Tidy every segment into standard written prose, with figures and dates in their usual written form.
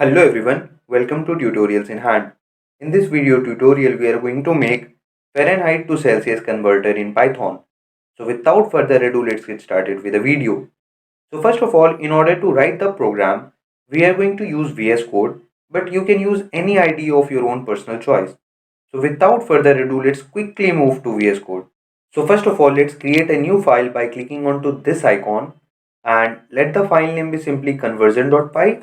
Hello everyone, welcome to Tutorials in Hand. In this video tutorial we are going to make Fahrenheit to Celsius converter in Python. So without further ado, let's get started with the video. So first of all, in order to write the program, we are going to use VS Code, but you can use any IDE of your own personal choice. So without further ado, let's quickly move to VS Code. So first of all, let's create a new file by clicking onto this icon and let the file name be simply conversion.py.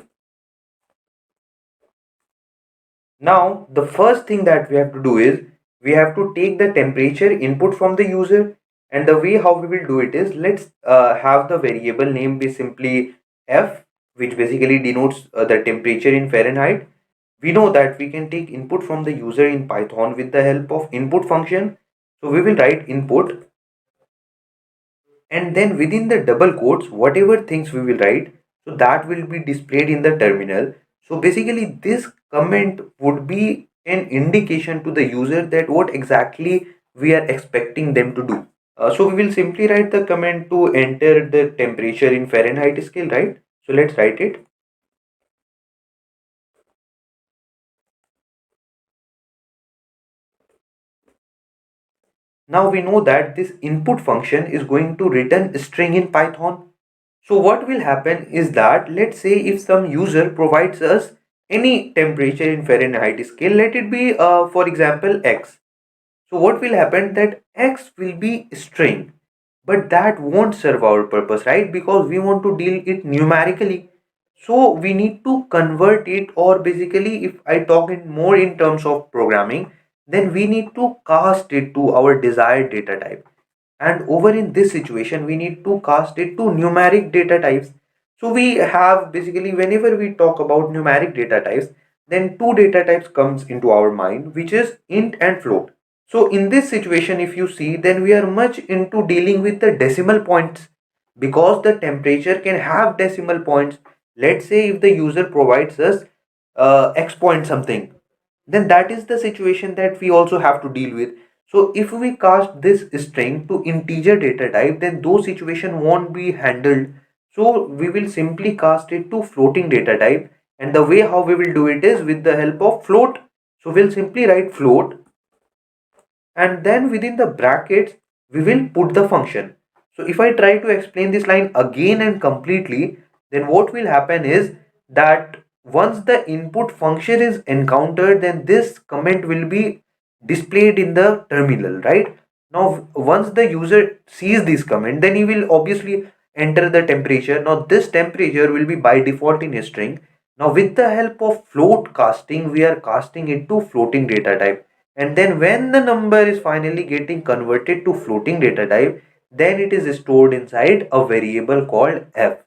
Now, the first thing that we have to do is we have to take the temperature input from the user, and the way how we will do it is let's have the variable name be simply F, which basically denotes the temperature in Fahrenheit. We know that we can take input from the user in Python with the help of input function. So we will write input, and then within the double quotes whatever things we will write, so that will be displayed in the terminal. So basically this comment would be an indication to the user that what exactly we are expecting them to do. So we will simply write the comment to enter the temperature in Fahrenheit scale, right? So let's write it. Now we know that this input function is going to return a string in Python. So what will happen is that let's say if some user provides us any temperature in Fahrenheit scale, let it be for example X. So what will happen that X will be string, but that won't serve our purpose, right? Because we want to deal it numerically. So we need to convert it, or basically if I talk in more in terms of programming, then we need to cast it to our desired data type. And over in this situation we need to cast it to numeric data types. So we have basically whenever we talk about numeric data types, then two data types comes into our mind, which is int and float. So in this situation if you see, then we are much into dealing with the decimal points, because the temperature can have decimal points. Let's say if the user provides us x point something, then that is the situation that we also have to deal with. So if we cast this string to integer data type, then those situation won't be handled. So we will simply cast it to floating data type, and the way how we will do it is with the help of float. So we'll simply write float, and then within the brackets we will put the function. So if I try to explain this line again and completely, then what will happen is that once the input function is encountered, then this comment will be displayed in the terminal, right? Now once the user sees this comment, then he will obviously enter the temperature. Now this temperature will be by default in a string. Now with the help of float casting, we are casting it to floating data type, and then when the number is finally getting converted to floating data type, then it is stored inside a variable called f.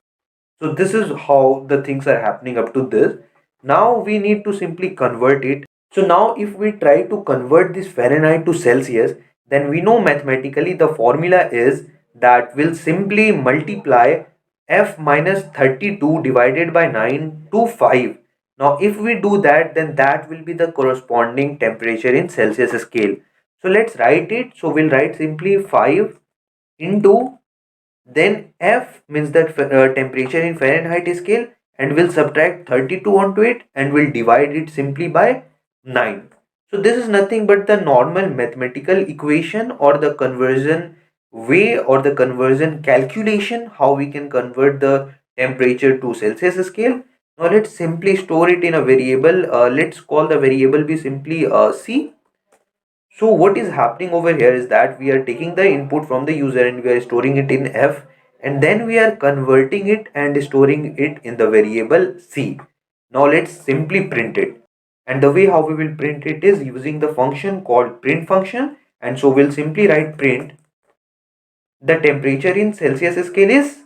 So this is how the things are happening up to this. Now we need to simply convert it. So now if we try to convert this Fahrenheit to Celsius, then we know mathematically the formula is that we'll simply multiply f minus 32 divided by 9 to 5. Now if we do that, then that will be the corresponding temperature in Celsius scale. So let's write it. So we'll write simply 5 into, then F means that temperature in Fahrenheit scale, and we'll subtract 32 onto it and we'll divide it simply by 9. So this is nothing but the normal mathematical equation or the conversion way or the conversion calculation how we can convert the temperature to Celsius scale. Now let's simply store it in a variable. Let's call the variable be simply C. So what is happening over here is that we are taking the input from the user and we are storing it in F, and then we are converting it and storing it in the variable C. Now let's simply print it. And the way how we will print it is using the function called print function. And so we'll simply write print the temperature in Celsius scale is.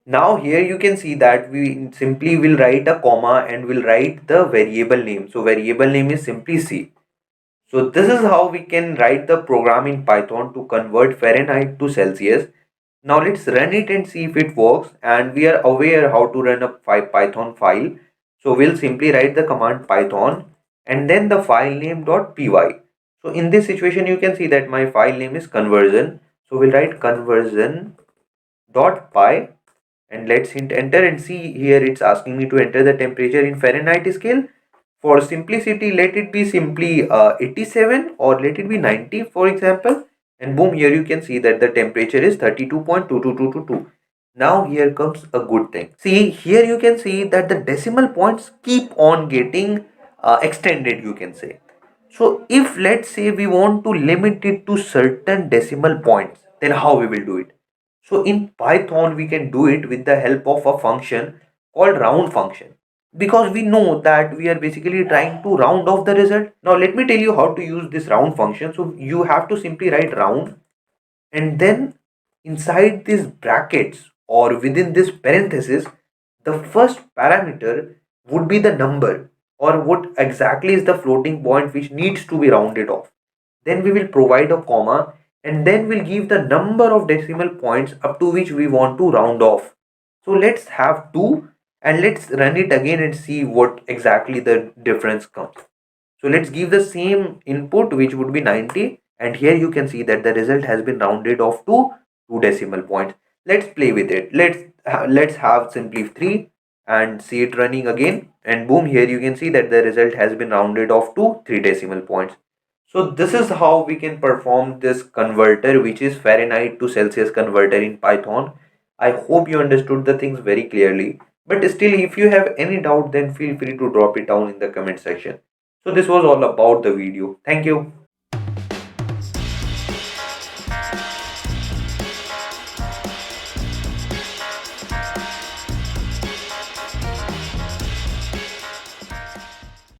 Now here you can see that we simply will write a comma and will write the variable name. So variable name is simply C. So this is how we can write the program in Python to convert Fahrenheit to Celsius. Now let's run it and see if it works, and we are aware how to run a Python file. So we'll simply write the command python and then the file name .py. So in this situation, you can see that my file name is conversion. So we'll write conversion dot py, and let's hit enter, and see here it's asking me to enter the temperature in Fahrenheit scale. For simplicity, let it be simply 87, or let it be 90 for example, and boom, here you can see that the temperature is 32.22222. Now here comes a good thing. See, here you can see that the decimal points keep on getting extended, you can say. So if let's say we want to limit it to certain decimal points, then how we will do it? So in Python, we can do it with the help of a function called round function, because we know that we are basically trying to round off the result. Now let me tell you how to use this round function. So you have to simply write round, and then inside these brackets or within this parenthesis, the first parameter would be the number, or what exactly is the floating point which needs to be rounded off. Then we will provide a comma, and then we'll give the number of decimal points up to which we want to round off. So let's have 2, and let's run it again and see what exactly the difference comes. So let's give the same input, which would be 90, and here you can see that the result has been rounded off to 2 decimal points. Let's play with it. Let's have simply 3 and see it running again, and boom, here you can see that the result has been rounded off to 3 decimal points. So this is how we can perform this converter, which is Fahrenheit to Celsius converter in Python. I hope you understood the things very clearly. But still, if you have any doubt, then feel free to drop it down in the comment section. So this was all about the video. Thank you.